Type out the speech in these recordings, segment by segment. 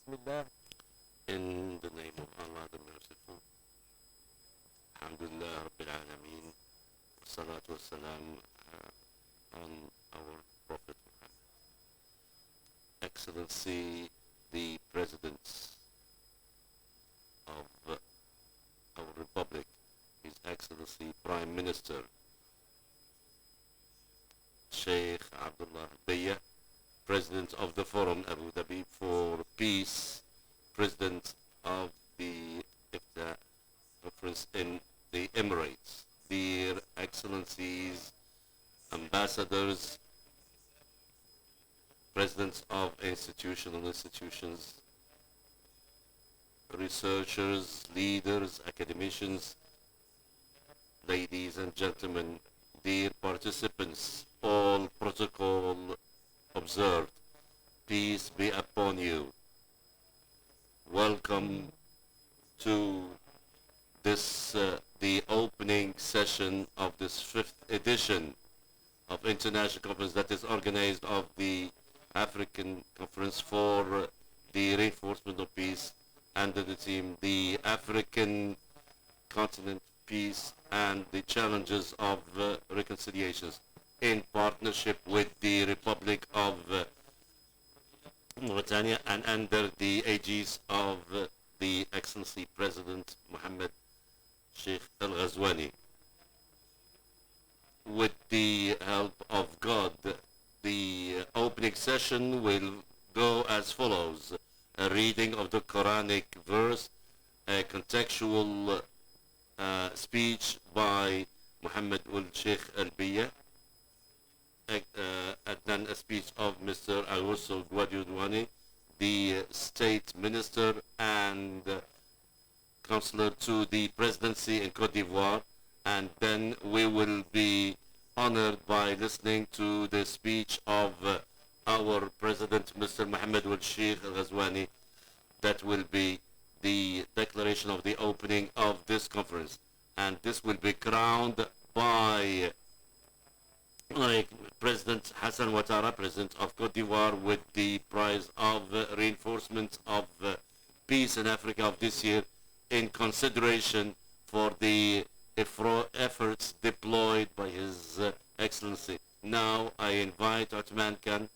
Bismillah. In the name of Allah the Merciful, Alhamdulillah Rabbil Alameen, Salatu Wassalam on our Prophet Muhammad. Excellency, the Presidents of our Republic, His Excellency Prime Minister Sheikh Abdullah Biyah, President of the Forum Abu Dhabi for Peace, President of the IFTA Conference in the Emirates, dear Excellencies, Ambassadors, Presidents of institutions, researchers, leaders, academicians, ladies and gentlemen, dear participants, all protocol observed, peace be upon you. Welcome to this, the opening session of this 5th edition of International Conference that is organized of the African Conference for the Reinforcement of Peace under the theme the African Continent Peace and the Challenges of Reconciliations in partnership with the Republic of Mauritania and under the aegis of the Excellency President Mohammed Sheikh Al Ghazwani. With the help of God, the opening session will go as follows: a reading of the Quranic verse, a contextual speech by Mohammed Ul Sheikh Al Biyah, and then a speech of Mr. Awusul Gwadudwani, the State Minister and Counselor to the Presidency in Cote d'Ivoire, and then we will be honored by listening to the speech of our President, Mr. Mohammed Ul Sheikh Al Ghazwani. That will be the declaration of the opening of this conference, and this will be crowned by President Hassan Ouattara, President of Cote d'Ivoire, with the prize of reinforcement of peace in Africa of this year in consideration for the efforts deployed by His Excellency. Now I invite Ottoman Khan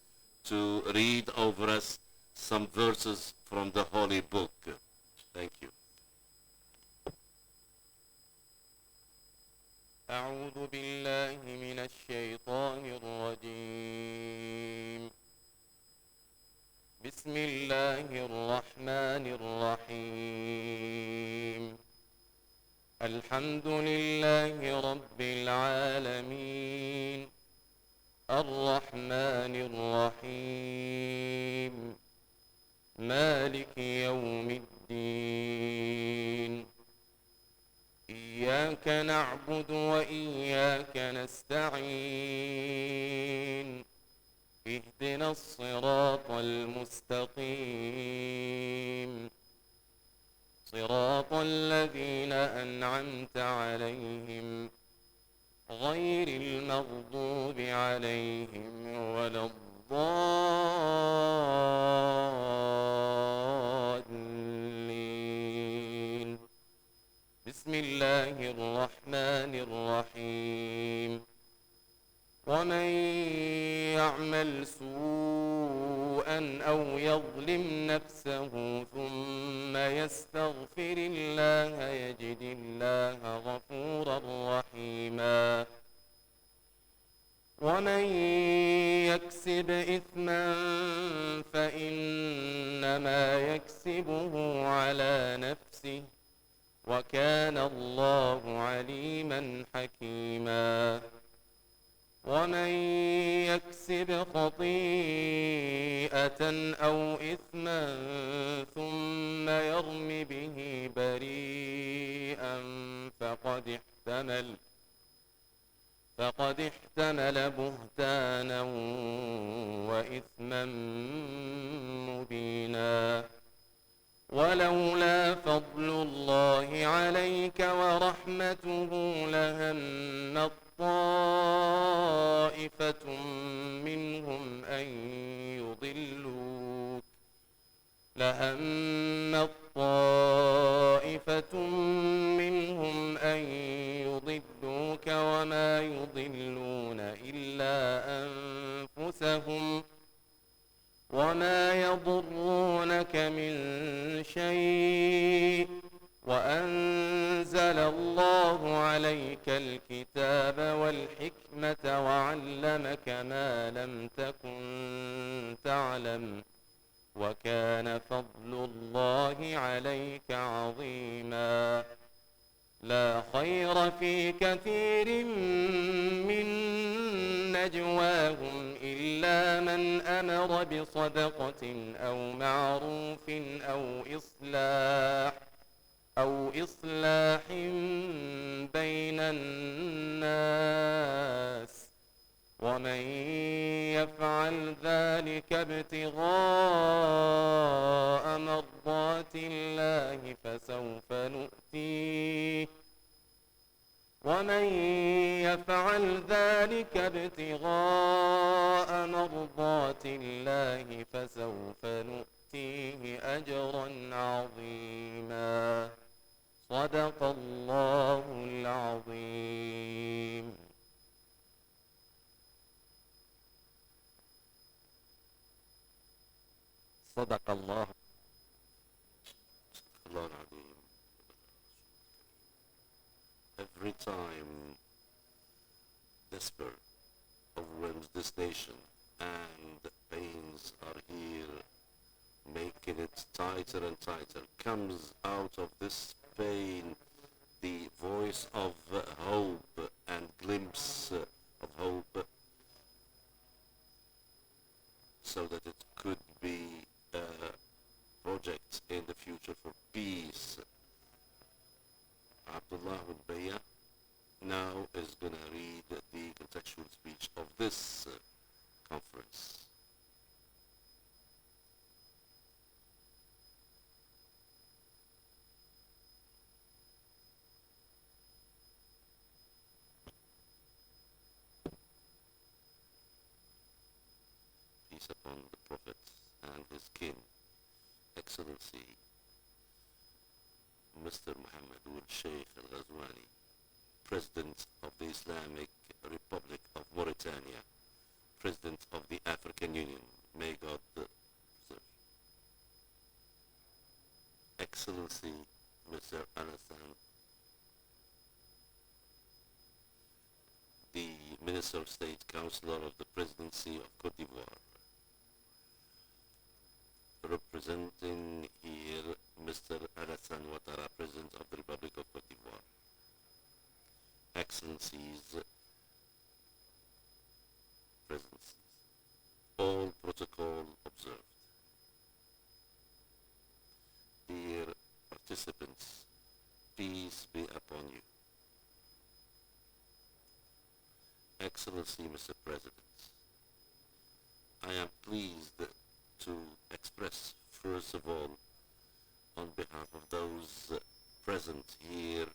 to read over us some verses from the Holy Book. Thank you. أعوذ بالله من الشيطان الرجيم. بسم الله الرحمن الرحيم. الحمد لله رب العالمين الرحمن الرحيم مالك يوم الدين إياك نعبد وإياك نستعين اهدنا الصراط المستقيم صراط الذين أنعمت عليهم غير المغضوب عليهم ولا الضالين. بسم الله الرحمن الرحيم. ومن يعمل سوءا أو يظلم نفسه ثم يستغفر الله يجد الله غفورا رحيما. ومن يكسب إثما فإنما يكسبه على نفسه وكان الله عليما حكيما. ومن يكسب خطيئة أو إثما ثم يرم به بريئا فقد احتمل بهتانا وإثما مبينا. ولولا فضل الله عليك ورحمته لهم طائفة منهم أن لهمت طائفة منهم أن يضلوك وما يضلون إلا أنفسهم وما يضرونك من شيء وأنزل الله عليك الكتاب والحكمة وعلمك ما لم تكن تعلم وكان فضل الله عليك عظيما لا خير في كثير من نجواهم إلا من أمر بصدقة أو معروف أو إصلاح بين الناس ومن يفعل ذلك ابتغاء مرضات الله فسوف نؤتيه أجرا عظيما صدق الله العظيم. صدق الله. Allah Al-Azim. Every time despair overwhelms this nation and the pains are here, making it tighter and tighter, comes out of this pain the voice of hope and glimpse of hope, so that it could be a project in the future for peace. Abdullah Al-Bayya now is going to read the contextual speech of this conference. Peace upon the Prophet and his kin, Excellency Mr. Muhammad Sheikh Al-Ghazwani, President of the Islamic Republic of Mauritania, President of the African Union, may God preserve. Excellency Mr. Alassane, the Minister of State Counselor of the Presidency of Côte d'Ivoire, representing here Mr. Alassane Ouattara, President of the Republic of Côte d'Ivoire. Excellencies, Presidencies, all protocol observed. Dear participants, peace be upon you. Excellency Mr. President, I am pleased to express, first of all, on behalf of those present here,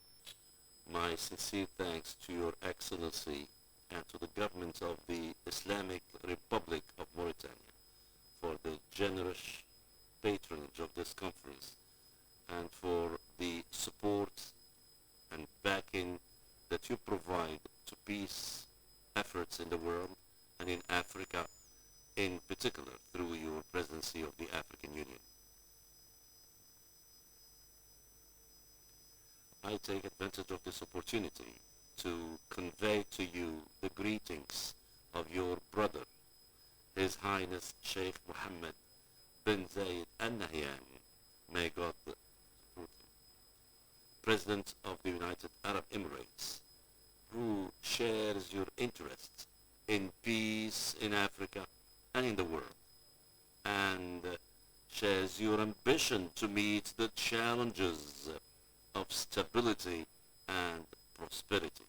my sincere thanks to Your Excellency and to the government of the Islamic Republic of Mauritania for the generous patronage of this conference and for the support and backing that you provide to peace efforts in the world and in Africa in particular through your presidency of the African Union. I take advantage of this opportunity to convey to you the greetings of your brother, His Highness Sheikh Mohammed bin Zayed Al Nahyan, may God support him, President of the United Arab Emirates, who shares your interest in peace in Africa and in the world, and shares your ambition to meet the challenges of stability and prosperity.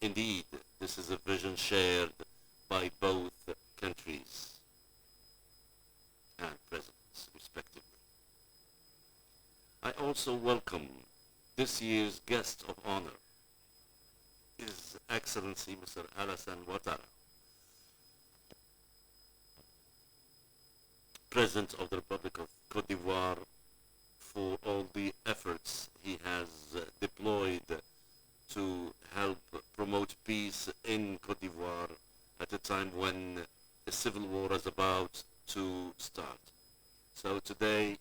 Indeed, this is a vision shared by both countries and presidents, respectively. I also welcome this year's guest of honor, His Excellency Mr. Alassane Ouattara, President of the Republic of Cote d'Ivoire for all the efforts he has deployed to help promote peace in Cote d'Ivoire at a time when a civil war is about to start. So today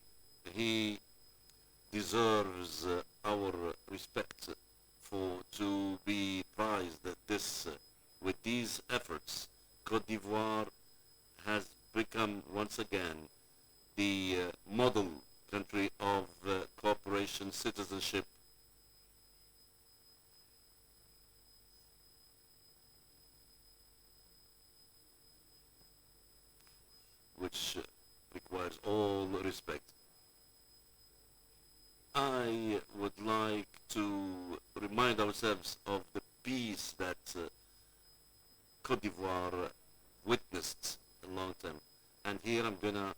he deserves our respect for to be prized that this with these efforts Cote d'Ivoire has become once again the model country of cooperation, citizenship, which requires all respect. I would like to remind ourselves of the peace that Cote d'Ivoire witnessed a long time. And here I'm gonna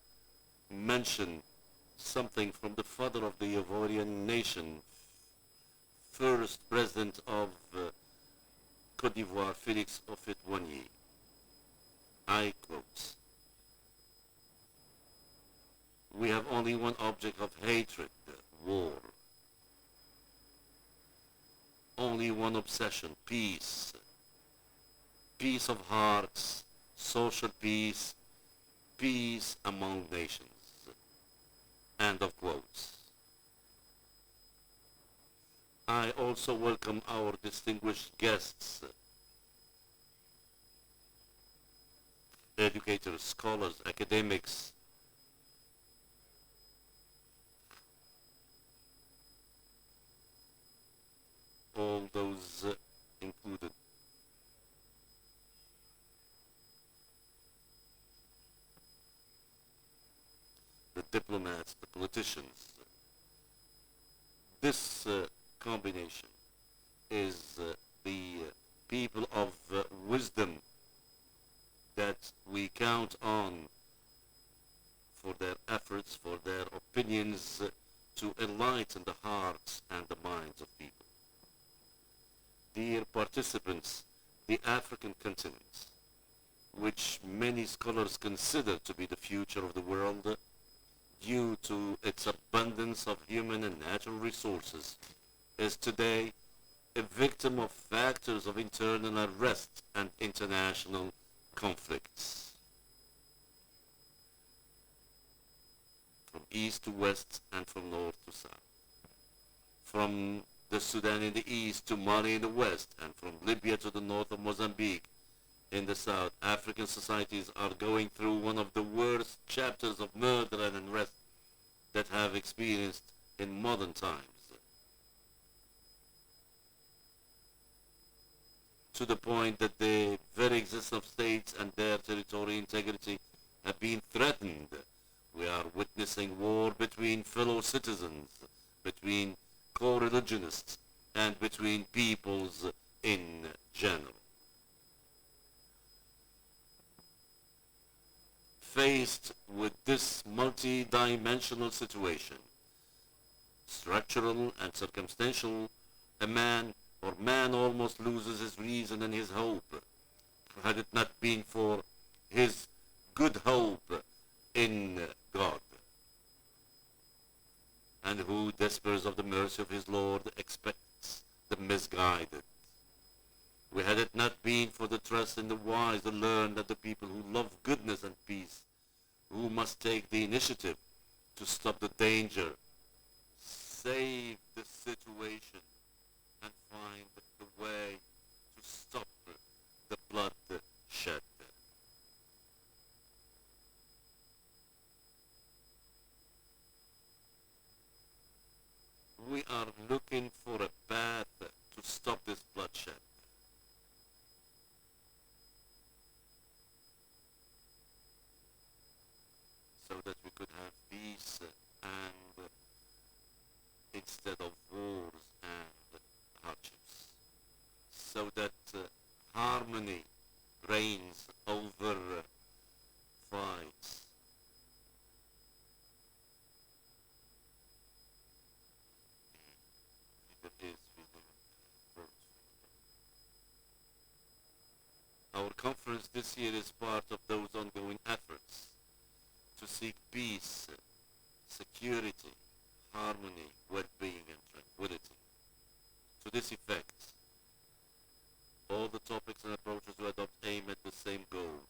mention something from the father of the Ivorian nation, first president of Cote d'Ivoire, Félix Houphouët-Boigny. I quote, "We have only one object of hatred, war. Only one obsession, peace. Peace of hearts, social peace, peace among nations." End of quotes. I also welcome our distinguished guests, educators, scholars, academics, all those included. The diplomats, the politicians. This combination is the people of wisdom that we count on for their efforts, for their opinions to enlighten the hearts and the minds of people. Dear participants, the African continent, which many scholars consider to be the future of the world, due to its abundance of human and natural resources, is today a victim of factors of internal unrest and international conflicts. From east to west and from north to south. From the Sudan in the east to Mali in the west, and from Libya to the north of Mozambique in the south, African societies are going through one of the worst chapters of murder and unrest that have experienced in modern times. To the point that the very existence of states and their territorial integrity have been threatened. We are witnessing war between fellow citizens, between co-religionists, and between peoples in general. Faced with this multi-dimensional situation, structural and circumstantial, a man almost loses his reason and his hope, had it not been for his good hope in God, and who despairs of the mercy of his Lord expects the misguided. We had it not been for the trust in the wise, the learned, and the people who love goodness and peace, who must take the initiative to stop the danger, save the situation, and find the way to stop the blood shed. We are looking for a path to stop this bloodshed. So that we could have peace and instead of wars and hardships. So that harmony reigns over fights. Our conference this year is part of those ongoing efforts to seek peace, security, harmony, well-being, and tranquility. To this effect, all the topics and approaches we adopt aim at the same goal: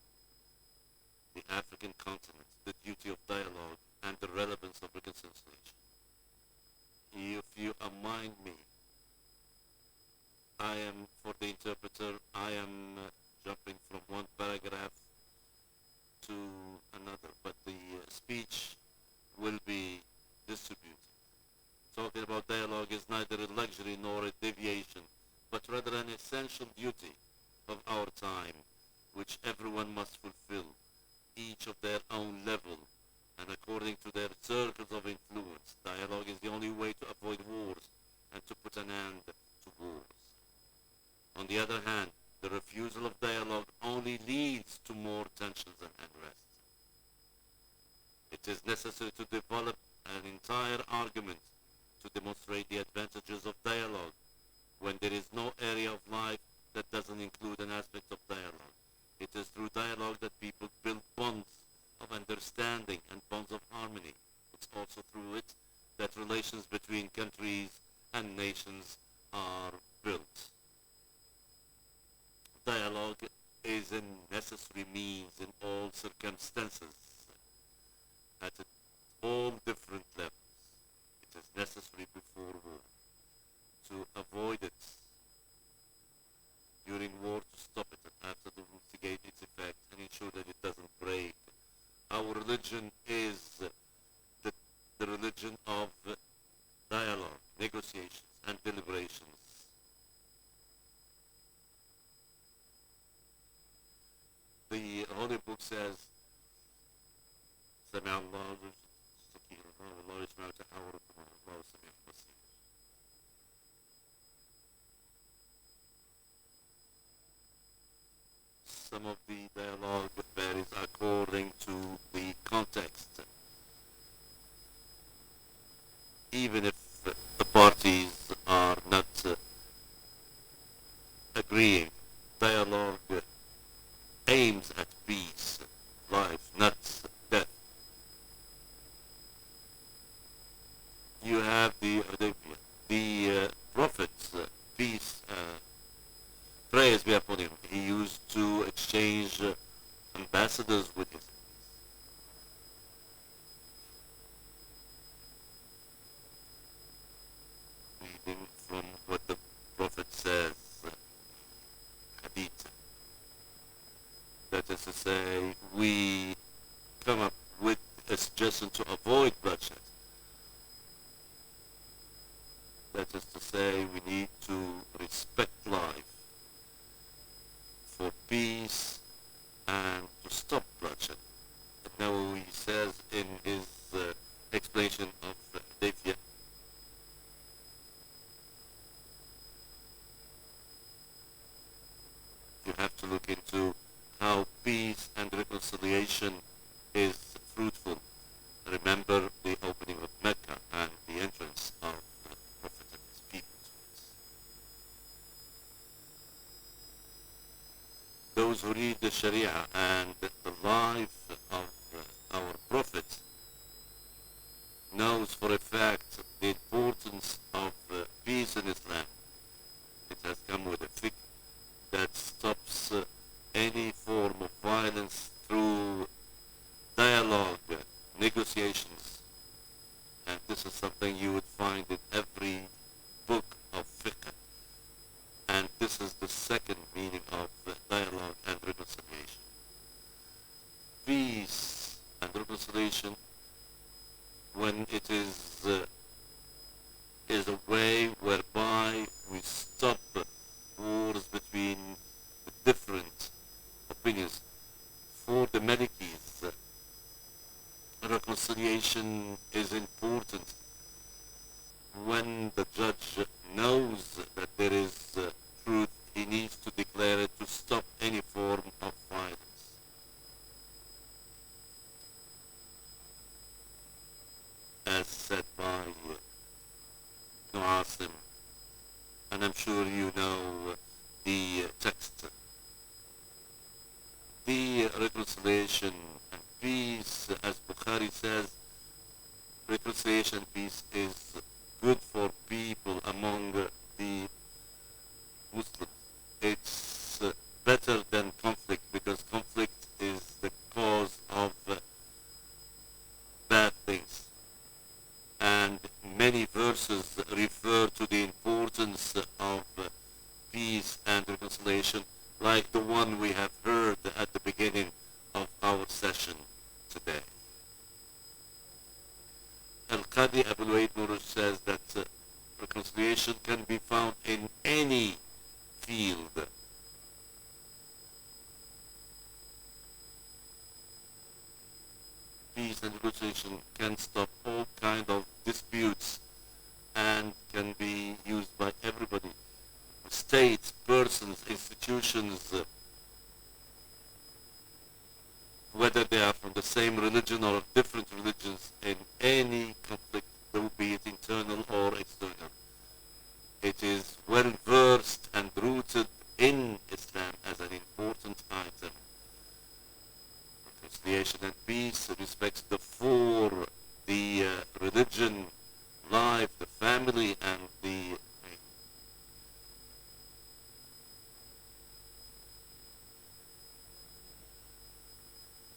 the African continent, the duty of dialogue, and the relevance of reconciliation. If you mind me, for the interpreter, I am jumping from one paragraph to another, but the speech will be distributed. Talking about dialogue is neither a luxury nor a deviation, but rather an essential duty of our time, which everyone must fulfill, each of their own level, and according to their circles of influence. Dialogue is the only way to avoid wars and to put an end to wars. On the other hand, the refusal of dialogue only leads to more tensions and unrest. It is necessary to develop an entire argument to demonstrate the advantages of dialogue when there is no area of life that doesn't include an aspect of dialogue. It is through dialogue that people build bonds of understanding and bonds of harmony. It's also through it that relations between countries and nations are built. Dialogue is a necessary means in all circumstances, at all different levels. It is necessary before war, to avoid it during war, to stop it, and after to mitigate its effect and ensure that it doesn't break. Our religion is the religion of dialogue, negotiations, and deliberations. The Holy Book says, سمع الله تستكين الله والله يسمع تحاوركم والله سميع بصير. Some of the dialogue varies according to the context. Even if the parties are not agreeing, dialogue aims at peace, life, not death. You have the Prophet's peace, praise be upon him. He used to exchange ambassadors with his reading from what the Prophet says, hadith. That is to say, we come up with a suggestion to avoid bloodshed. That is to say, we need to respect life for peace and to stop bloodshed. Now he says in his explanation of Hudaybiyah, you have to look into how peace and reconciliation is fruitful. Remember the opening of Mecca and the entrance of the Prophet and his people to it. Those who read the Sharia and the life of our Prophet knows for a fact the importance of peace in Islam. It has come with a fiqh that stops any form of violence through dialogue, negotiations, and this is something you would find in every book of fiqh, and this is the second meaning of dialogue and reconciliation. Peace and reconciliation, when it is a way whereby we stop wars between the different opinions. For the Malikis, reconciliation is important when the judge knows that there is truth. He needs to declare it to stop any form of violence. As said by Nuasim, and I'm sure you know the text. The reconciliation and peace, as Bukhari says, reconciliation and peace is good for people among the Muslims. It's better than conflict, because conflict is the cause of bad things. And many verses refer to the importance of peace and reconciliation, like the one we have heard at the beginning of our session today. Al-Qadi Abu Luaid Muruj says that reconciliation can be found in any field. Peace and reconciliation can stop all kind of disputes and can be used by everybody. States, persons, institutions, whether they are from the same religion or of different religions, in any conflict, be it internal or external. It is well versed and rooted in Islam as an important item. Reconciliation and peace respects the four, the religion, life, the family, and the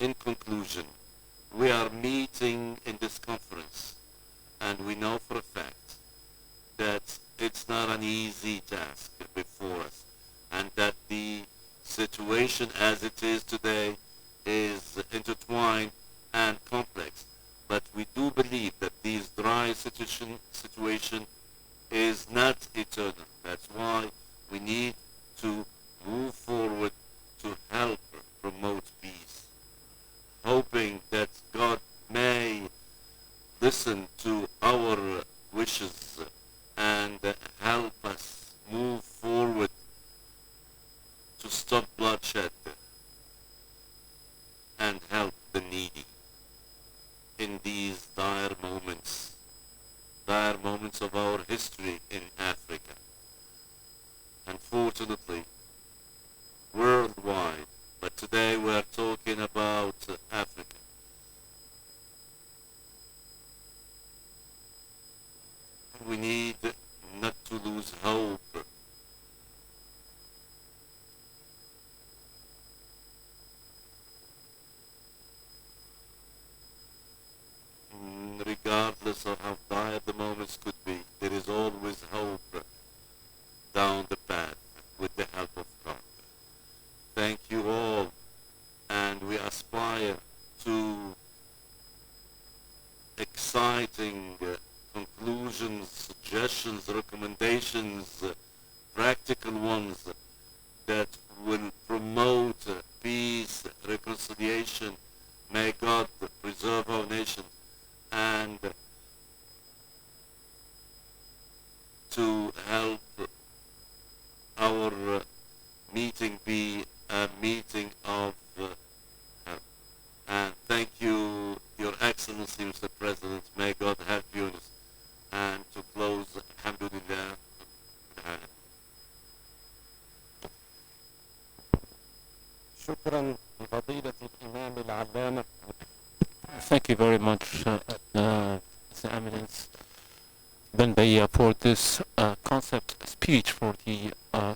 In conclusion, we are meeting in this conference, and we know for a fact that it's not an easy task before us, and that the situation as it is today is intertwined and complex. But we do believe that this dry situation is not eternal. That's why we need to move forward to help promote peace, hoping that God may listen to our wishes and help us move forward to stop bloodshed and help the needy in these dire moments of our history in Africa. Unfortunately, worldwide, but today we are talking about Africa. We need not to lose hope. Regardless of how dire the moments could be, there is always hope down the path with the help of God. Thank you all, and we aspire to exciting conclusions, suggestions, recommendations, practical ones that will promote peace, reconciliation. May God preserve our nation, and to help our meeting be a meeting of help. And thank you, Your Excellency, Mr. President. May God help you in this. And to close, Alhamdulillah. شكرا لفضيلة الإمام العلامة. Thank you very much, His Eminence Ben Baya, for this concept speech for the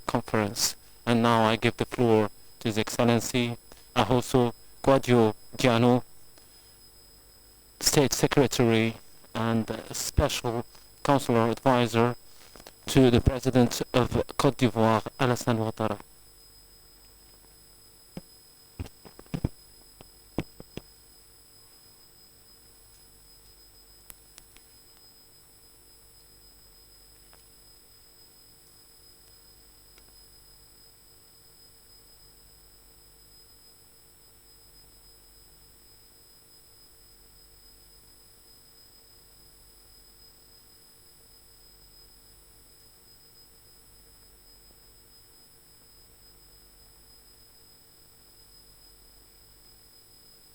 conference. And now I give the floor to His Excellency Ahoso Gwadio Giano, State Secretary and Special Consular Advisor to the President of Côte d'Ivoire, Alassane Ouattara.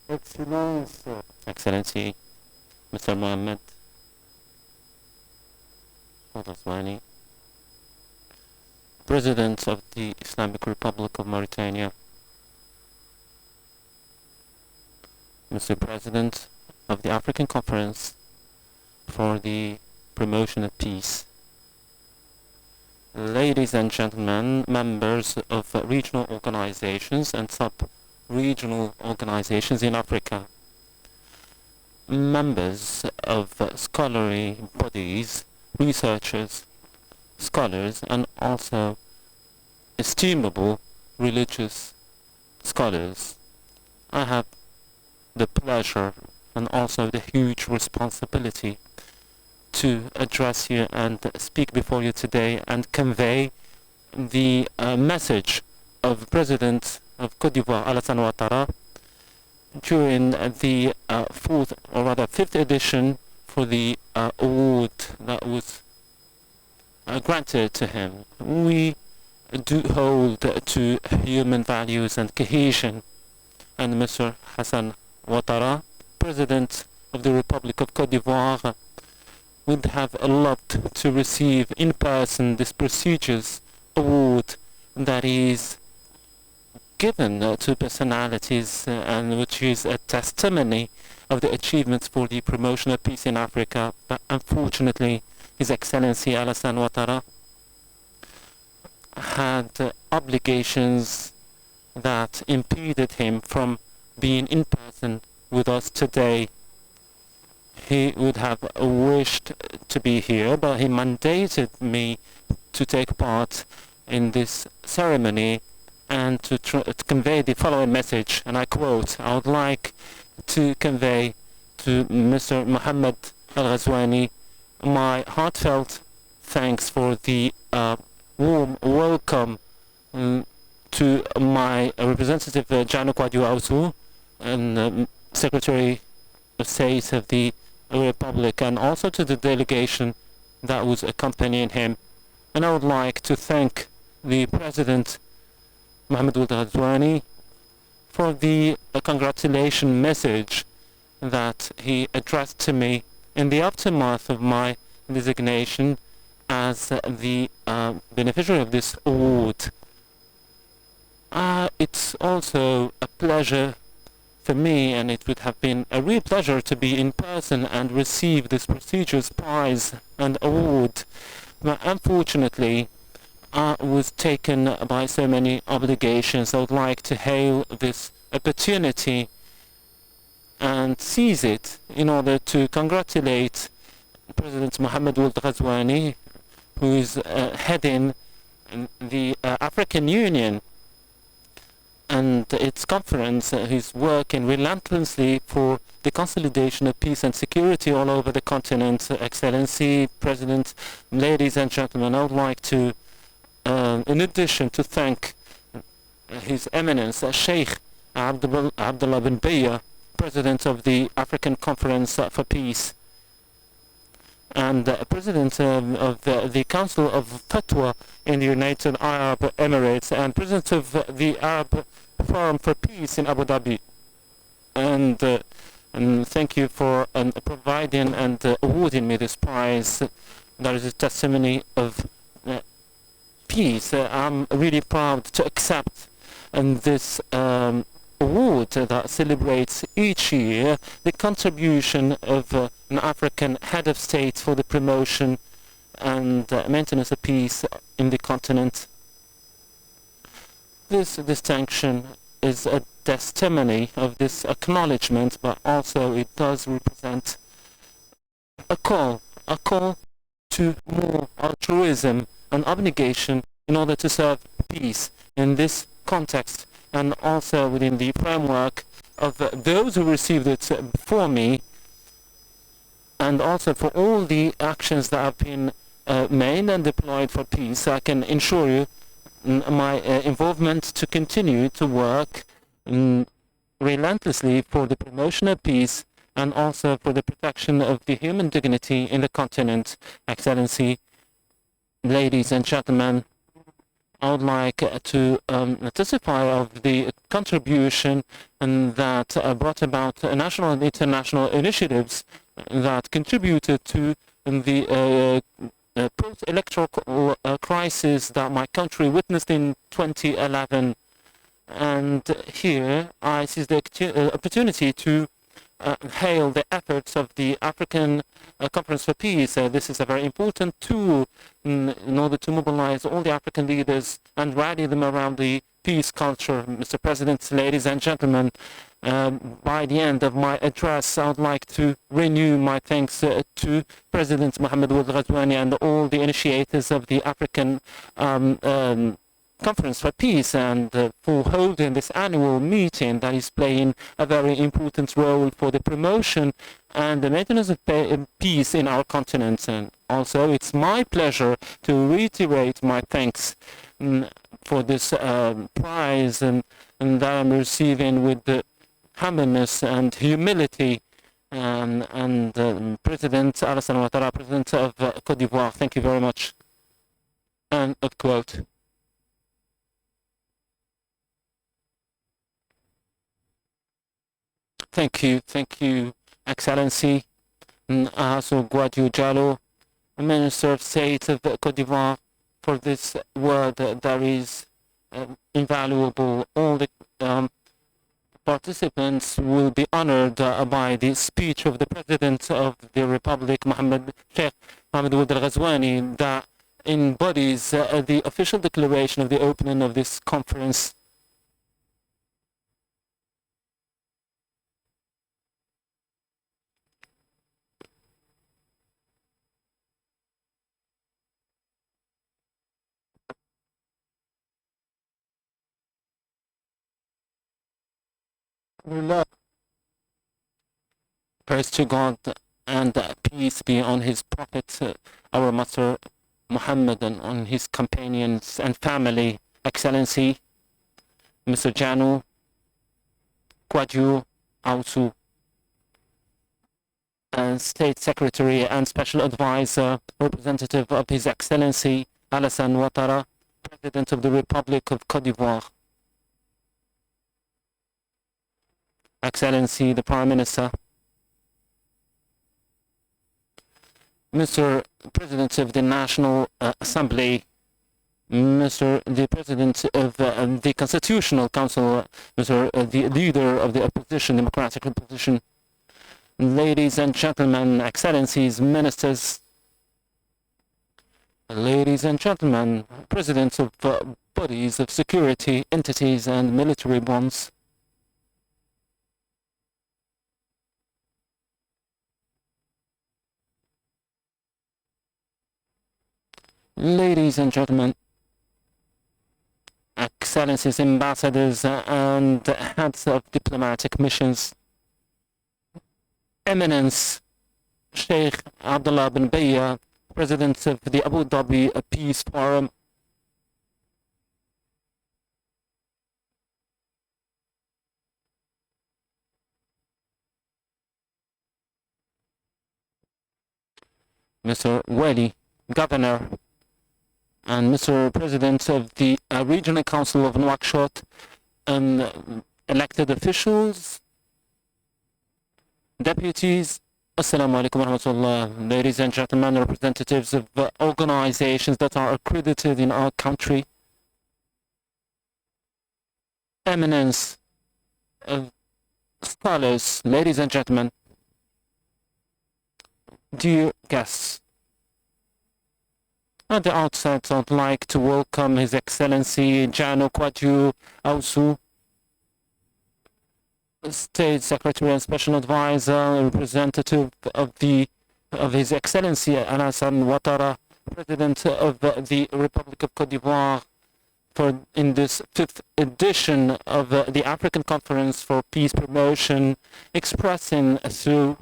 Excellence, Excellency Mr. Mohammed Al-Aswani, President of the Islamic Republic of Mauritania, Mr. President of the African Conference for the Promotion of Peace. Ladies and gentlemen, members of regional organizations and sub-regional organizations in Africa, members of scholarly bodies, researchers, scholars, and also estimable religious scholars, I have the pleasure and also the huge responsibility to address you and speak before you today and convey the message of President of Côte d'Ivoire, Alassane Ouattara, during the fifth edition for the award that was granted to him. We do hold to human values and cohesion, and Mr. Hassan Ouattara, President of the Republic of Côte d'Ivoire, would have loved to receive in person this prestigious award that is given to personalities and which is a testimony of the achievements for the promotion of peace in Africa. But unfortunately, His Excellency Alassane Ouattara had obligations that impeded him from being in person with us today. He would have wished to be here, but he mandated me to take part in this ceremony and to convey the following message, and I quote: I would like to convey to Mr. Mohammed Al-Ghazouani my heartfelt thanks for the warm welcome to my representative, Jano Kwadwo and Secretary of State of the Republic, and also to the delegation that was accompanying him. And I would like to thank the President, Mohamed Ould Ghazouani, for the congratulation message that he addressed to me in the aftermath of my designation as the beneficiary of this award. It's also a pleasure for me, and it would have been a real pleasure to be in person and receive this prestigious prize and award. But unfortunately, I was taken by so many obligations. I would like to hail this opportunity and seize it in order to congratulate President Mohamed Ould Ghazouani, who is heading the African Union and its conference. He's working relentlessly for the consolidation of peace and security all over the continent. Excellency, President, ladies and gentlemen, I would like to, in addition, to thank His Eminence, Sheikh Abdullah bin Baya, President of the African Conference for Peace, and President of the Council of Fatwa in the United Arab Emirates, and President of the Arab Forum for Peace in Abu Dhabi. And thank you for providing and awarding me this prize. That is a testimony of peace. I'm really proud to accept this award that celebrates each year the contribution of an African head of state for the promotion and maintenance of peace in the continent. This distinction is a testimony of this acknowledgement, but also it does represent a call to more altruism and abnegation in order to serve peace in this context, and also within the framework of those who received it before me, and also for all the actions that have been made and deployed for peace. I can ensure you my involvement to continue to work relentlessly for the promotion of peace and also for the protection of the human dignity in the continent. Excellency, ladies and gentlemen, I would like to testify of the contribution and that brought about national and international initiatives that contributed to the post-electoral crisis that my country witnessed in 2011. And here I seize the opportunity to hail the efforts of the African Conference for Peace. This is a very important tool in order to mobilize all the African leaders and rally them around the peace culture. Mr. President, ladies and gentlemen, by the end of my address, I would like to renew my thanks to President Mohamed Ould Ghazouani and all the initiators of the African Conference for Peace and for holding this annual meeting that is playing a very important role for the promotion and the maintenance of peace in our continent. And also, it's my pleasure to reiterate my thanks for this prize and that I'm receiving with the humbleness and humility. And President Alassane Ouattara, President of Côte d'Ivoire, thank you very much. End of quote. Thank you, Excellency Ahassou Gwadio Diallo, Minister of State of Côte d'Ivoire, for this word that is invaluable. All the participants will be honored by the speech of the President of the Republic, Sheikh Mohamed Ould Ghazouani, that embodies the official declaration of the opening of this conference. Praise to God and peace be on his prophet, our Master Muhammad, and on his companions and family. Excellency, Mr. Janu Gwadio Ahassou, and State Secretary and Special Advisor, representative of His Excellency Alassane Ouattara, President of the Republic of Côte d'Ivoire. Excellency, the Prime Minister, Mr. President of the National Assembly, Mr. the President of the Constitutional Council, Mr. The Leader of the Opposition, Democratic Opposition, ladies and gentlemen, Excellencies, Ministers, ladies and gentlemen, Presidents of bodies of security entities and military bonds, ladies and gentlemen, Excellencies, ambassadors and heads of diplomatic missions, Eminence Sheikh Abdullah bin Bayya, President of the Abu Dhabi Peace Forum, Mr. Wali, Governor, and Mr. President of the Regional Council of Nouakchott, elected officials, deputies, Assalamu alaikum wa rahmatullah, ladies and gentlemen, representatives of organizations that are accredited in our country, eminence of scholars, ladies and gentlemen, dear guests. At the outset, I'd like to welcome His Excellency Janu Gwadio Ahassou, State Secretary and Special Advisor, representative of His Excellency Alassane Ouattara, President of the Republic of Côte d'Ivoire, in this 5th edition of the African Conference for Peace Promotion, expressing through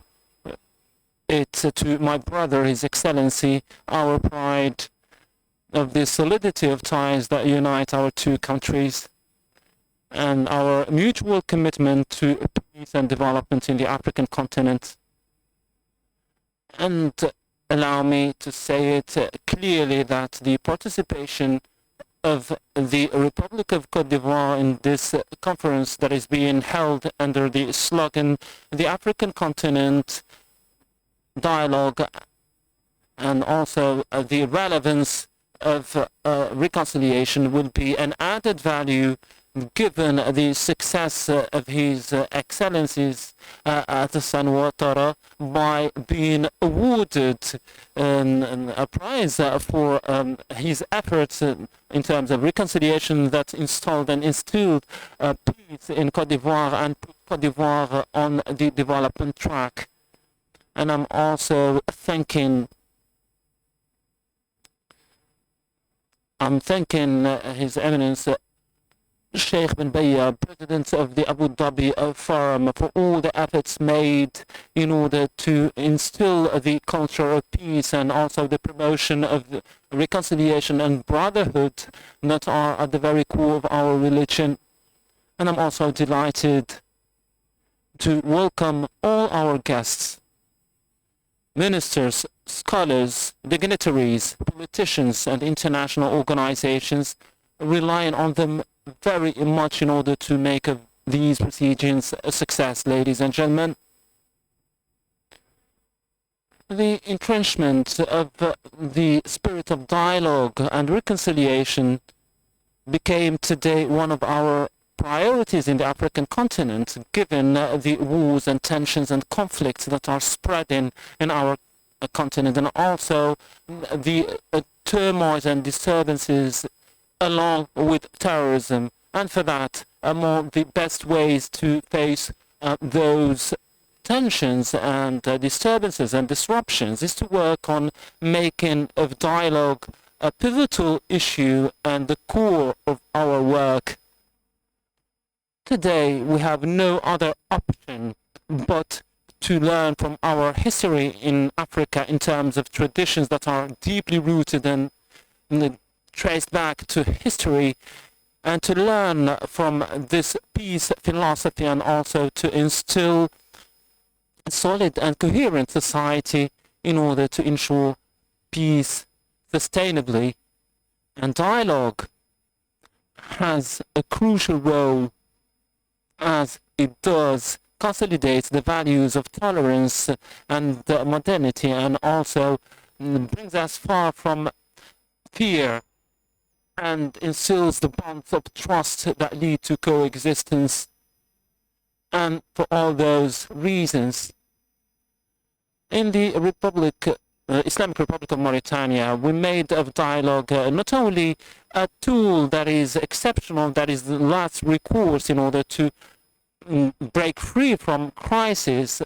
it to my brother, His Excellency, our pride of the solidity of ties that unite our two countries and our mutual commitment to peace and development in the African continent. And allow me to say it clearly that the participation of the Republic of Côte d'Ivoire in this conference that is being held under the slogan, the African continent dialogue, and also the relevance of reconciliation will be an added value given the success of His Excellencies Hassan Ouattara by being awarded a prize for his efforts in terms of reconciliation that installed and instilled peace in Côte d'Ivoire and put Côte d'Ivoire on the development track. And I'm also thanking His Eminence Sheikh bin Baya, President of the Abu Dhabi Forum, for all the efforts made in order to instill the culture of peace and also the promotion of reconciliation and brotherhood that are at the very core of our religion. And I'm also delighted to welcome all our guests, ministers, scholars, dignitaries, politicians, and international organizations, relying on them very much in order to make these proceedings a success, ladies and gentlemen. The entrenchment of the spirit of dialogue and reconciliation became today one of our priorities in the African continent, given the wars and tensions and conflicts that are spreading in our continent, and also the turmoils and disturbances along with terrorism. And for that, among the best ways to face those tensions and disturbances and disruptions is to work on making of dialogue a pivotal issue and the core of our work. Today, we have no other option but to learn from our history in Africa in terms of traditions that are deeply rooted and traced back to history, and to learn from this peace philosophy and also to instill a solid and coherent society in order to ensure peace sustainably. And dialogue has a crucial role as it does consolidate the values of tolerance and modernity, and also brings us far from fear and instills the bonds of trust that lead to coexistence. And for all those reasons, in the Islamic Republic of Mauritania, we made of dialogue not only a tool that is exceptional, that is the last recourse in order to break free from crisis,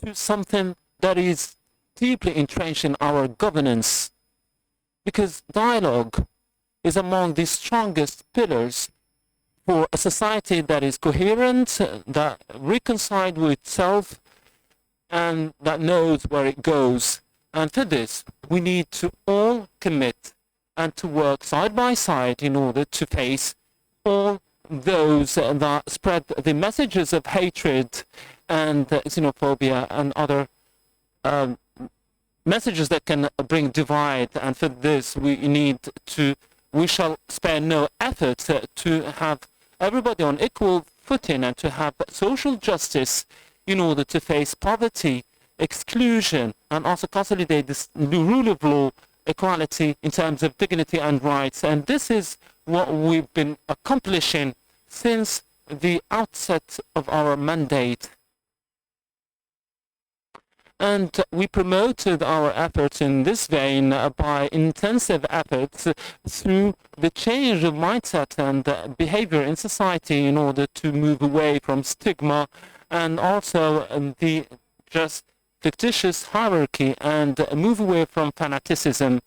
to something that is deeply entrenched in our governance. Because dialogue is among the strongest pillars for a society that is coherent, that reconciled with itself, and that knows where it goes. And for this, we need to all commit and to work side by side in order to face all those that spread the messages of hatred and xenophobia and other messages that can bring divide. And for this, we shall spare no effort to have everybody on equal footing and to have social justice in order to face poverty, exclusion, and also consolidate this rule of law, equality in terms of dignity and rights. And this is what we've been accomplishing since the outset of our mandate. And we promoted our efforts in this vein by intensive efforts through the change of mindset and behavior in society in order to move away from stigma and also the just fictitious hierarchy and move away from fanaticism.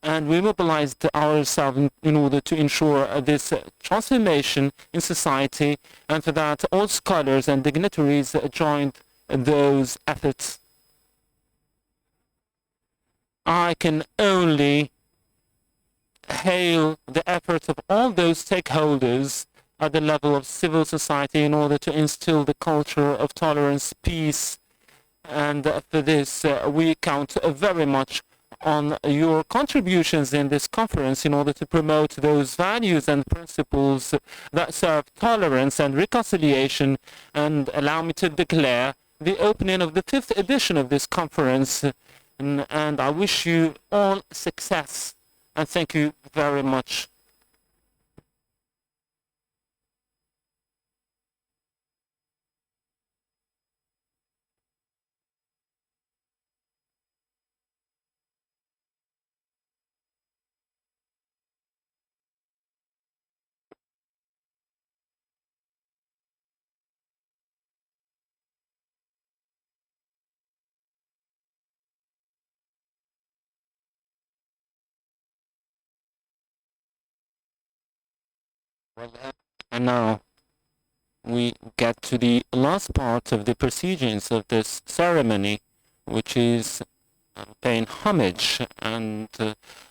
And we mobilized ourselves in order to ensure this transformation in society, and for that all scholars and dignitaries joined those efforts. I can only hail the efforts of all those stakeholders at the level of civil society in order to instill the culture of tolerance, peace, and for this we count very much on your contributions in this conference in order to promote those values and principles that serve tolerance and reconciliation. And allow me to declare the opening of the 5th edition of this conference. And I wish you all success, and thank you very much. And now we get to the last part of the proceedings of this ceremony, which is paying homage. And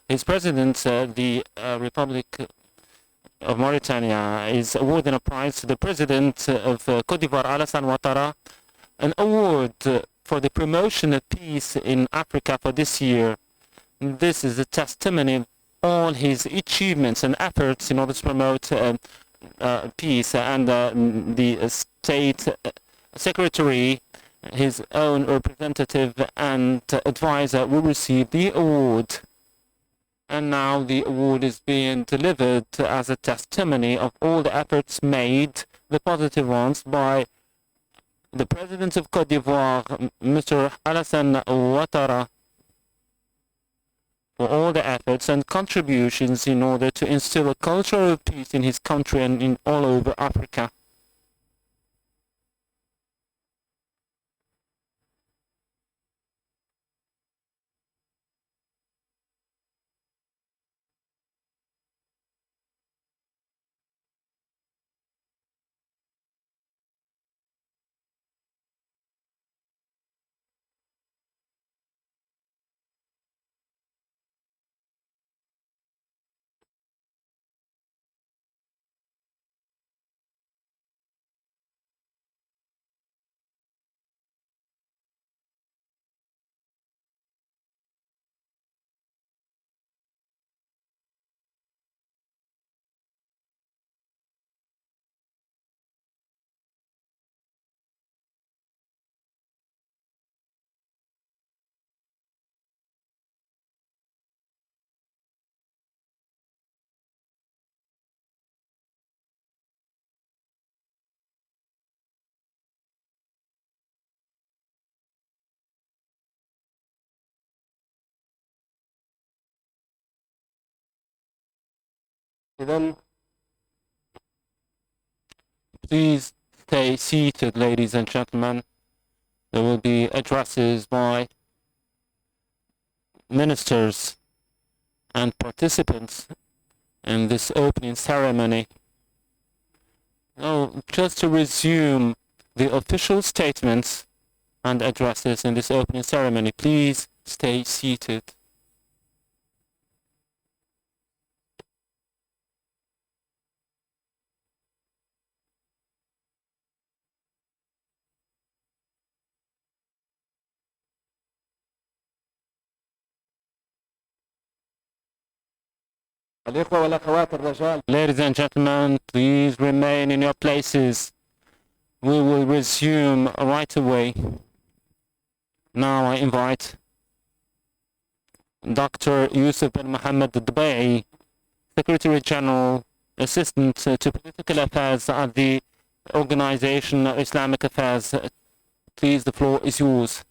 His President, the Republic of Mauritania, is awarding a prize to the President of Cote d'Ivoire, Alassane Ouattara, an award for the promotion of peace in Africa for this year. This is a testimony of all his achievements and efforts in order to promote peace, and the State Secretary, his own representative and advisor, will receive the award. And now the award is being delivered as a testimony of all the efforts made, the positive ones, by the President of Cote d'Ivoire, Mr. Alassane Ouattara, for all the efforts and contributions in order to instill a culture of peace in his country and in all over Africa. إذن Please stay seated, ladies and gentlemen. There will be addresses by ministers and participants in this opening ceremony. Now, just to resume the official statements and addresses in this opening ceremony, please stay seated. الإخوة والأخوات الرجال. Ladies and gentlemen, please remain in your places. We will resume right away. Now I invite Dr. Yusuf bin Mohammed Dubai, Secretary General, Assistant to Political Affairs at the Organization of Islamic Affairs. Please, the floor is yours.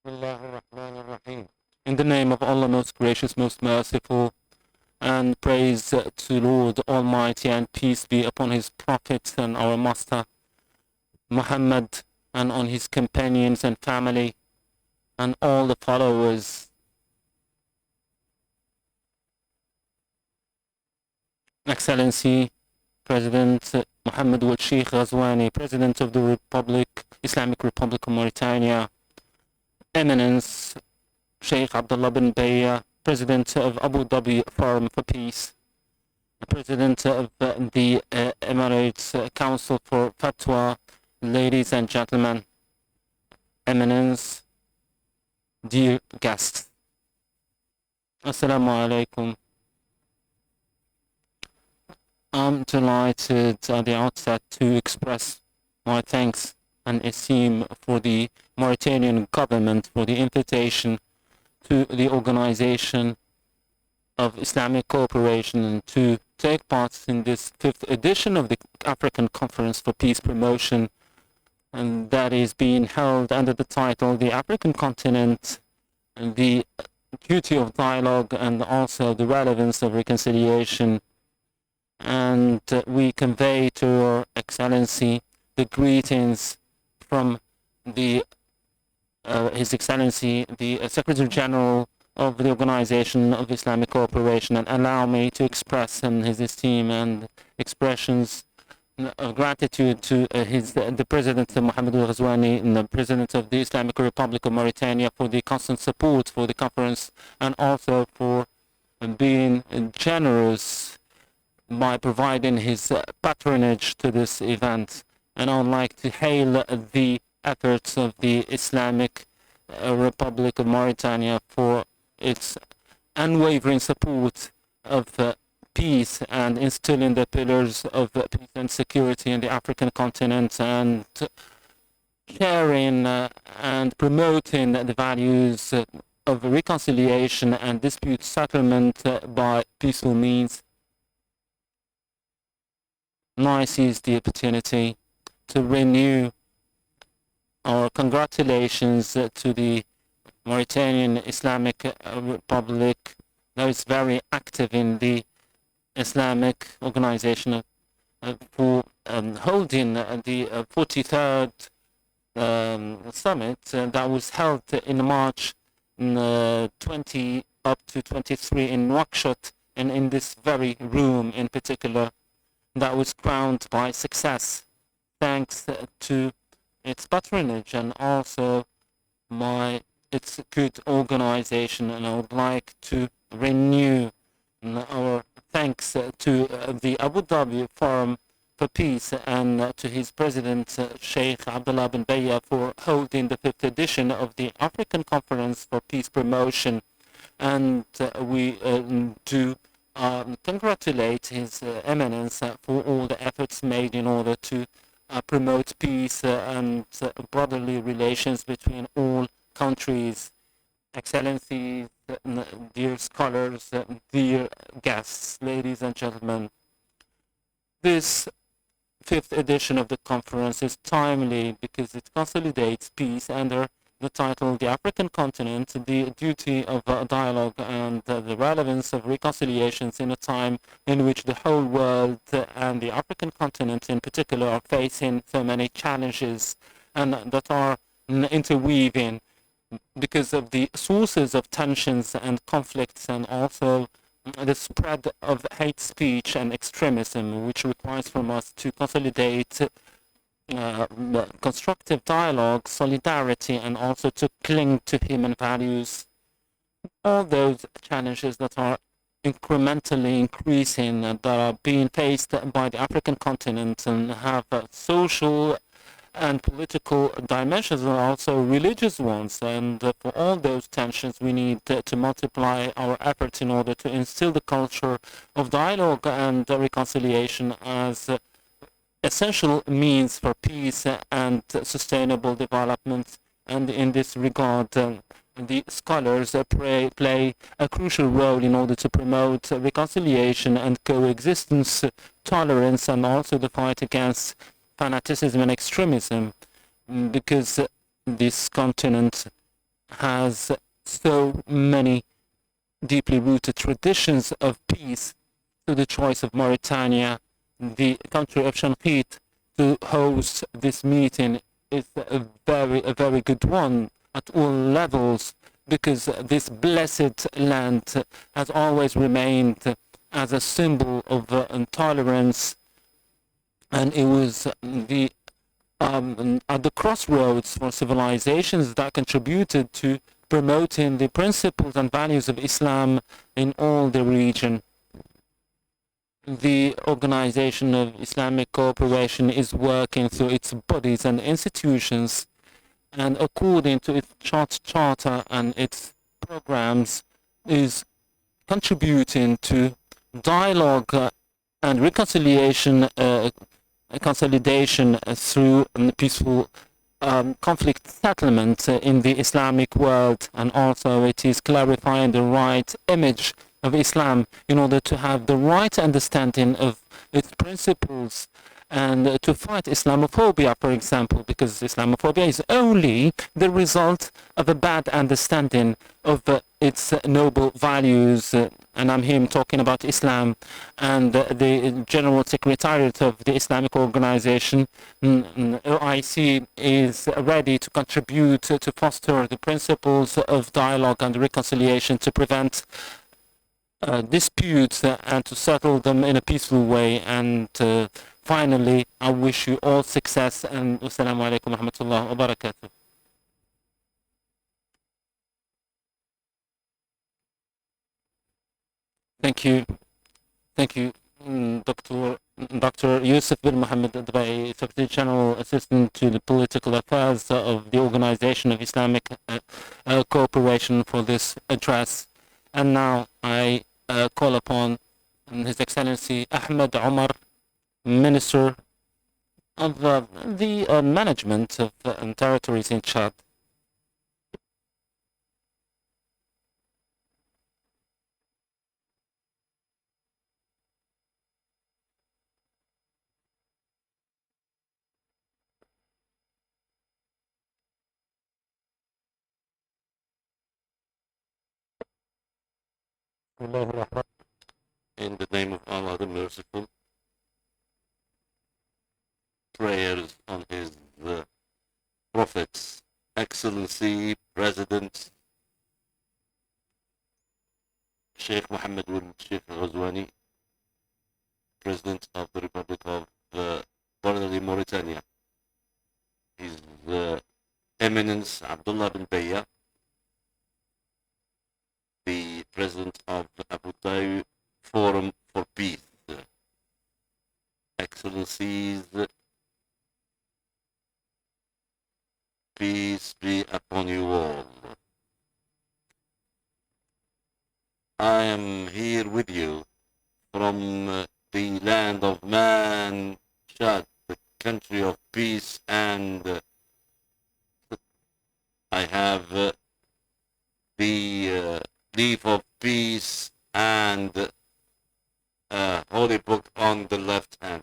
In the name of Allah, most gracious, most merciful, and praise to Lord Almighty, and peace be upon His Prophet and our Master Muhammad, and on his companions and family, and all the followers. Excellency, President Mohammed Wal Sheikh Ghazwani, President of the Islamic Republic of Mauritania, Eminence Sheikh Abdullah bin Bayya, President of Abu Dhabi Forum for Peace, President of the Emirates Council for Fatwa, ladies and gentlemen, Eminence, dear guests. Assalamu alaikum. I'm delighted at the outset to express my thanks and esteem for the Mauritanian government for the invitation to the Organization of Islamic Cooperation to take part in this 5th edition of the African Conference for Peace Promotion, and that is being held under the title The African Continent, the Duty of Dialogue and also the Relevance of Reconciliation. And we convey to Your Excellency the greetings from His Excellency, the Secretary General of the Organization of Islamic Cooperation, and allow me to express his esteem and expressions of gratitude to the President Mohammed al-Ghazwani and the President of the Islamic Republic of Mauritania for the constant support for the conference and also for being generous by providing his patronage to this event. And I would like to hail the efforts of the Islamic Republic of Mauritania for its unwavering support of peace and instilling the pillars of peace and security in the African continent and sharing and promoting the values of reconciliation and dispute settlement by peaceful means. I seize the opportunity to renew our congratulations to the Mauritanian Islamic Republic that is very active in the Islamic Organization for holding the 43rd summit that was held in March 20 up to 23 in Nouakchott, and in this very room in particular that was crowned by success thanks to its patronage and also its good organization. And I would like to renew our thanks to the Abu Dhabi Forum for Peace and to his president Sheikh Abdullah bin Bayya for holding the 5th edition of the African Conference for Peace Promotion. And we do congratulate His Eminence for all the efforts made in order to promote peace and brotherly relations between all countries. Excellencies, dear scholars, dear guests, ladies and gentlemen, this 5th edition of the conference is timely because it consolidates peace under the title The African Continent, the Duty of Dialogue and the Relevance of Reconciliations in a time in which the whole world and the African continent in particular are facing so many challenges and that are interweaving because of the sources of tensions and conflicts and also the spread of hate speech and extremism, which requires from us to consolidate constructive dialogue, solidarity, and also to cling to human values. All those challenges that are incrementally increasing and that are being faced by the African continent and have social and political dimensions and also religious ones. And for all those tensions, we need to multiply our efforts in order to instill the culture of dialogue and reconciliation as essential means for peace and sustainable development. And in this regard, the scholars play a crucial role in order to promote reconciliation and coexistence, tolerance, and also the fight against fanaticism and extremism, because this continent has so many deeply rooted traditions of peace. So the choice of Mauritania, the country of Shanqit, to host this meeting is a very good one at all levels, because this blessed land has always remained as a symbol of intolerance, and it was at the crossroads for civilizations that contributed to promoting the principles and values of Islam in all the region. The Organization of Islamic Cooperation is working through its bodies and institutions and according to its charter and its programs, is contributing to dialogue and reconciliation, consolidation through peaceful conflict settlement in the Islamic world, and also it is clarifying the right image of Islam in order to have the right understanding of its principles and to fight Islamophobia, for example, because Islamophobia is only the result of a bad understanding of its noble values. And I'm here talking about Islam, and the General Secretariat of the Islamic Organization, OIC, is ready to contribute to foster the principles of dialogue and reconciliation to prevent disputes and to settle them in a peaceful way. And finally, I wish you all success, and wassalamu alaikum wa rahmatullahi wa barakatuh. Thank you. Thank you, Dr. Yusuf bin Mohammed Adbai, Secretary General Assistant to the Political Affairs of the Organization of Islamic Cooperation, for this address. And now I call upon His Excellency Ahmed Omar, Minister of the Management of Territories in Chad. In the name of Allah the Merciful, prayers on His Prophets, Excellency President Sheikh Mohammed bin Sheikh Ghazwani, President of the Republic of Mauritania, His Eminence Abdullah bin Bayya, the President of the Abu Dhabi Forum for Peace, Excellencies, peace be upon you all. I am here with you from the land of man, Chad, the country of peace, and I have the leaf of peace and a holy book on the left hand,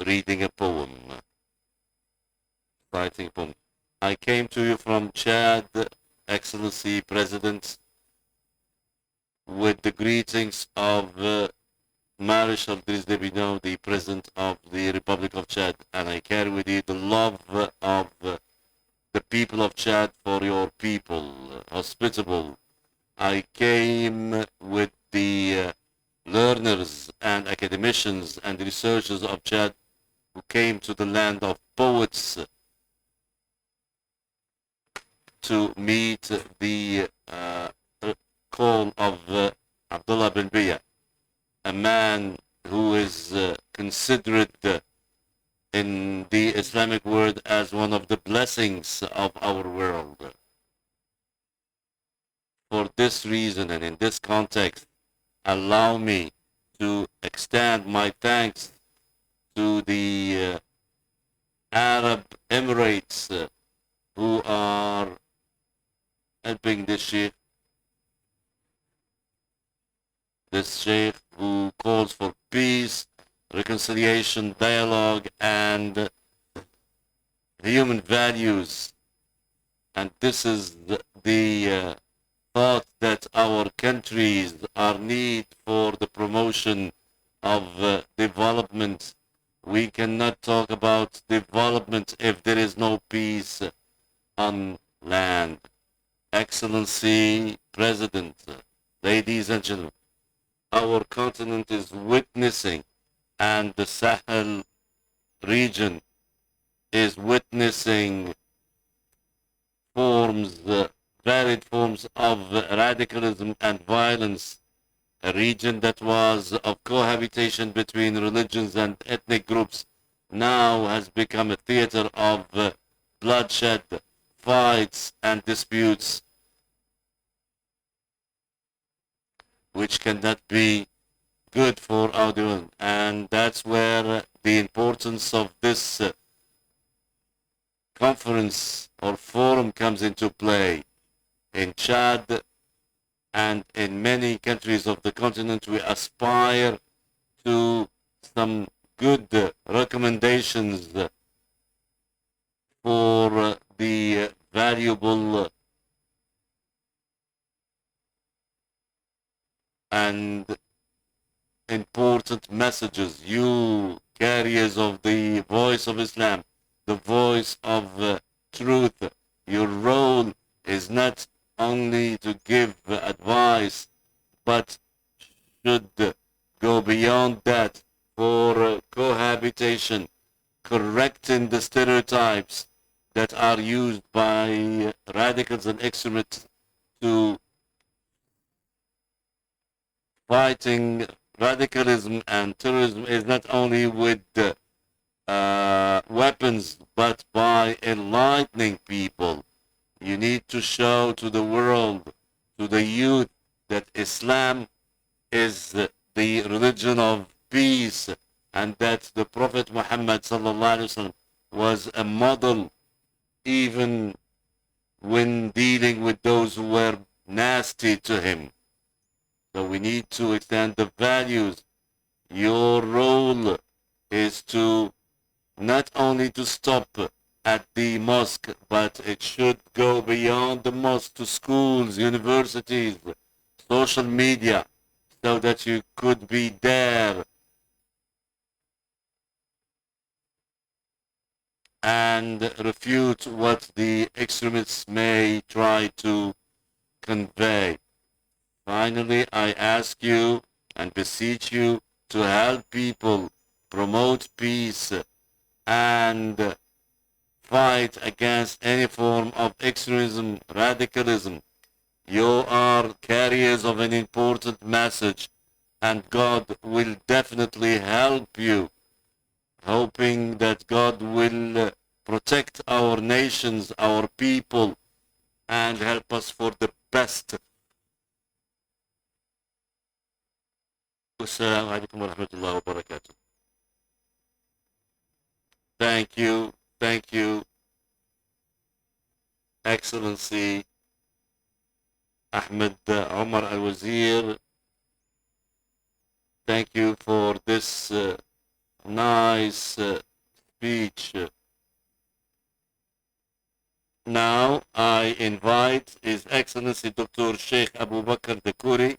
reading a poem, citing a poem. I came to you from Chad, Excellency President, with the greetings of Marshal Idriss Déby, the President of the Republic of Chad, and I carry with you the love of the people of Chad for your people, hospitable. I came with the learners and academicians and researchers of Chad who came to the land of poets to meet the call of Abdullah bin Bayya, a man who is considered in the Islamic world as one of the blessings of our world. For this reason and in this context, allow me to extend my thanks to the Arab Emirates who are helping this sheikh who calls for peace, reconciliation, dialogue, and human values. And this is the thought that our countries are need for the promotion of development. We cannot talk about development if there is no peace on land. Excellency President, ladies and gentlemen, our continent is witnessing, and the Sahel region is witnessing varied forms of radicalism and violence, a region that was of cohabitation between religions and ethnic groups now has become a theater of bloodshed, fights and disputes, which cannot be good for our doing. And that's where the importance of this conference or forum comes into play. In Chad and in many countries of the continent, we aspire to some good recommendations for the valuable and important messages. You carriers of the voice of Islam, the voice of truth, your role is not only to give advice, but should go beyond that for cohabitation, correcting the stereotypes that are used by radicals and extremists to fighting radicalism and terrorism is not only with weapons, but by enlightening people. You need to show to the world, to the youth, that Islam is the religion of peace, and that the Prophet Muhammad sallallahu alaihi wasallam was a model even when dealing with those who were nasty to him. So we need to extend the values. Your role is to not only to stop at the mosque, but it should go beyond the mosque to schools, universities, social media, so that you could be there and refute what the extremists may try to convey. Finally, I ask you and beseech you to help people promote peace and fight against any form of extremism, radicalism. You are carriers of an important message, and God will definitely help you, hoping that God will protect our nations, our people, and help us for the best. Assalamu alaikum wa rahmatullahi wa barakatuh. Thank you, Excellency Ahmed Omar Al-Wazir. Thank you for this nice speech. Now I invite His Excellency Dr. Sheikh Abu Bakr Dakuri,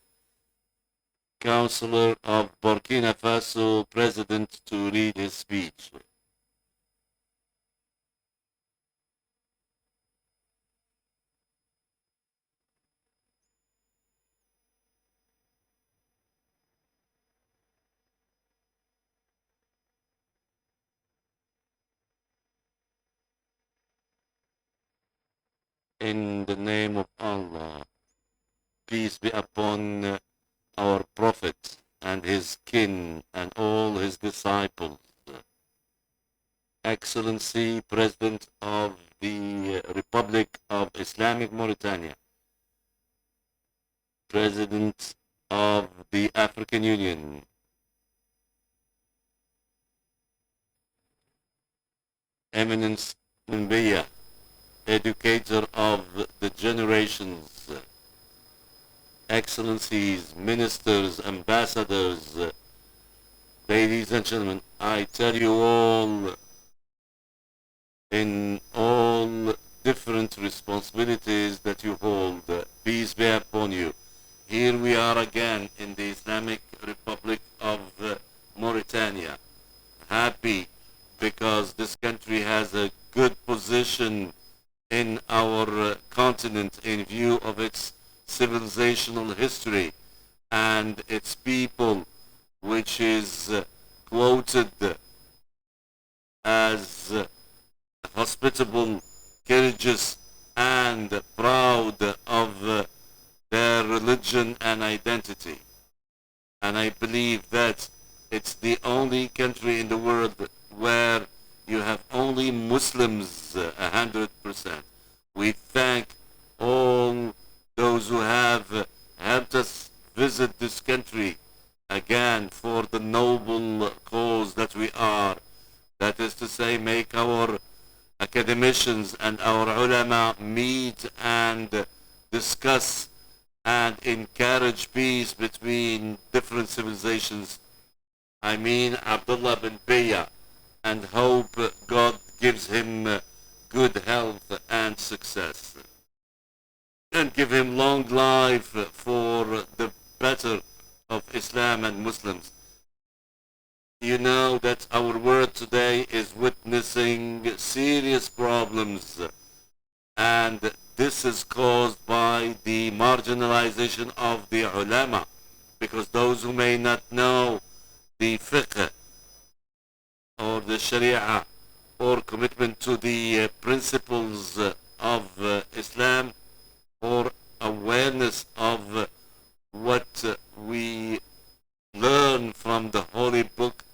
Councillor of Burkina Faso President, to read his speech. In the name of Allah, peace be upon our Prophet and his kin and all his disciples. Excellency, President of the Republic of Islamic Mauritania, President of the African Union, Eminence Mumbiya, educator of the generations, Excellencies, Ministers, Ambassadors, ladies and gentlemen, I tell you all, in all different responsibilities that you hold, peace be upon you. Here we are again in the Islamic Republic of Mauritania, happy because this country has a good position in our continent in view of its civilizational history and its people, which is quoted as hospitable, courageous, and proud of their religion and identity. And I believe that it's the only country in the world where you have only Muslims 100%. We thank all those who have helped us visit this country again for the noble cause that we are. That is to say, make our academicians and our ulama meet and discuss and encourage peace between different civilizations. I mean Abdullah bin Biyya, and hope God gives him good health and success, and give him long life for the better of Islam and Muslims. You know that our world today is witnessing serious problems, and this is caused by the marginalization of the ulama, because those who may not know the fiqh or the sharia or commitment to the principles of Islam, or awareness of what we learn from the holy book,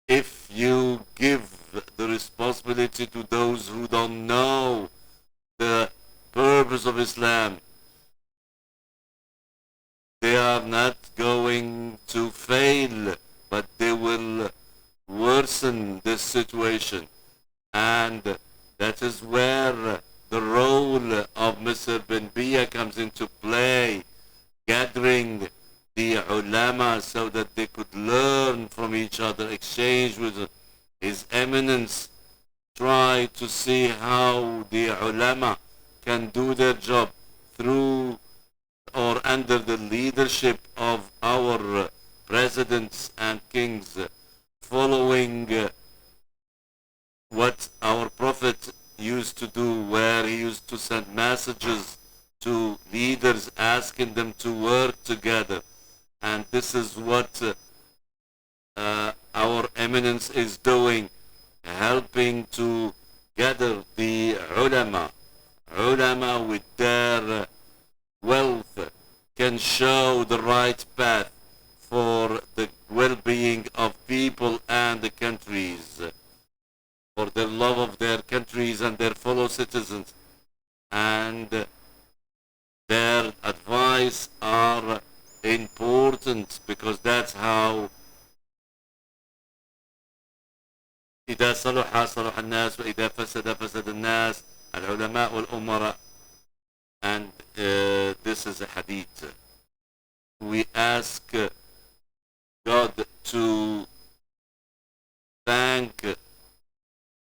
if you give the responsibility to those who don't know the purpose of Islam, they are not going to fail, but they will worsen this situation. And that is where the role of Mr. bin Biyya comes into play, gathering the ulama so that they could learn from each other, exchange with His Eminence, try to see how the ulama can do their job through or under the leadership of our presidents and kings, following what our Prophet used to do, where he used to send messages to leaders asking them to work together. And this is what our Eminence is doing, helping to gather the ulama. Ulama with their wealth can show the right path for the well-being of people and the countries, for the love of their countries and their fellow citizens. And their advice are important, because that's how إذا صلح صلح الناس وإذا فسد فسد الناس العلماء والأمراء. And this is a hadith. We ask God to thank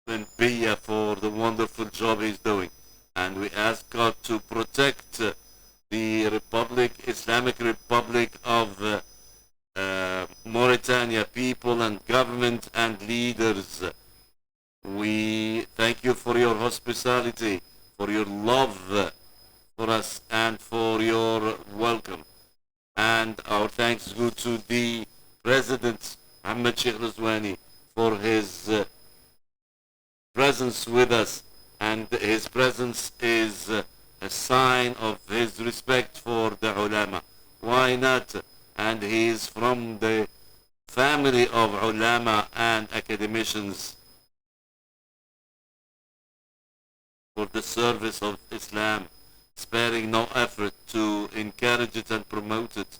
bin Biyya for the wonderful job he's doing, and we ask God to protect the Republic, Islamic Republic of Mauritania, people and government and leaders. We thank you for your hospitality, for your love for us, and for your welcome. And our thanks go to the President, Mohammed Sheikh Rizwani, for his presence with us. And his presence is a sign of his respect for the ulama. Why not? And he is from the family of ulama and academicians for the service of Islam, sparing no effort to encourage it and promote it,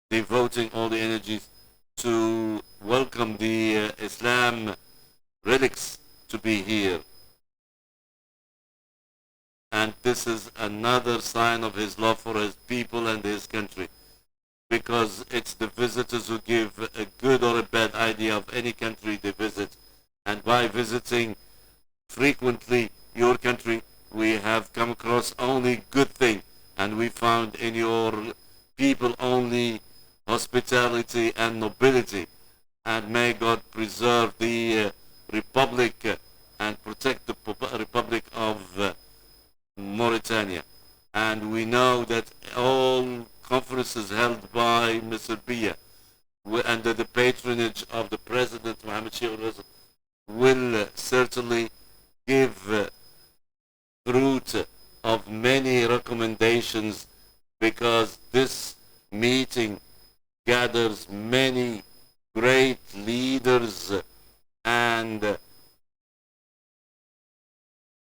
devoting all the energies to welcome the Islam relics to be here. And this is another sign of his love for his people and his country, because it's the visitors who give a good or a bad idea of any country they visit. And by visiting frequently your country, we have come across only good thing, and we found in your people only hospitality and nobility. And may God preserve the Republic and protect the Republic of Mauritania. And we know that all conferences held by Mr. Biyya under the patronage of the President Mohammed Sheikh will certainly give fruit of many recommendations, because this meeting gathers many great leaders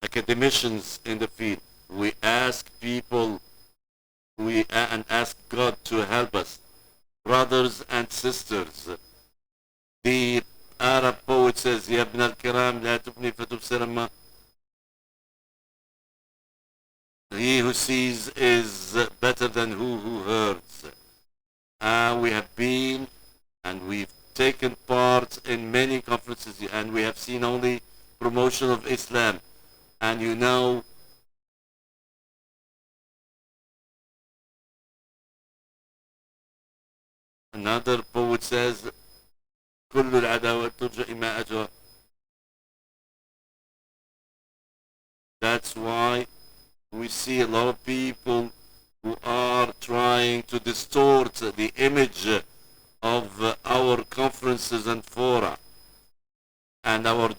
academicians in the field. We ask people, and ask God to help us, brothers and sisters. The Arab poet says, يا ابن الكرام لا تبني فتبصر ما. He who sees is better than who hears. We have been and we've taken part in many conferences, and we have seen only promotion of Islam. And you know, another poet says, كل العداوات ترجع إماءتها. That's why we see a lot of people who are trying to distort the image of our conferences and fora, and our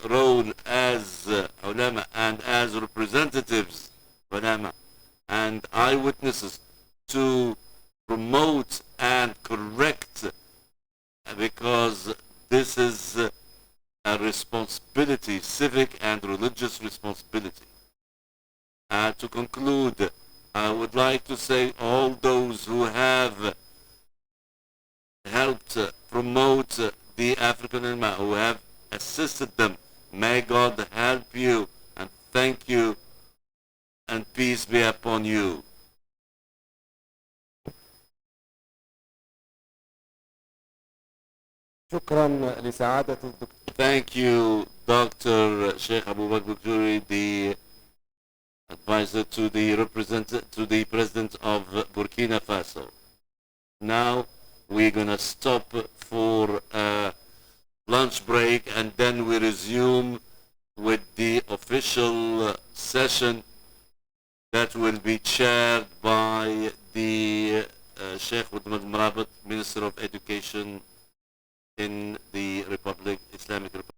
role as ulama and as representatives, ulama and eyewitnesses, to promote and correct, because this is a responsibility, civic and religious responsibility. To conclude, I would like to say all those who have helped promote the African ulama, who have assisted them, may God help you, and thank you, and peace be upon you. شكرا لسعادة الدكتور. Thank you, Dr. Sheikh Abu Bakr Bukuri, the advisor to the President of Burkina Faso. Now we're gonna stop for a lunch break, and then we resume with the official session that will be chaired by the Sheikh Muhammad Marabat, Minister of Education in the Islamic Republic.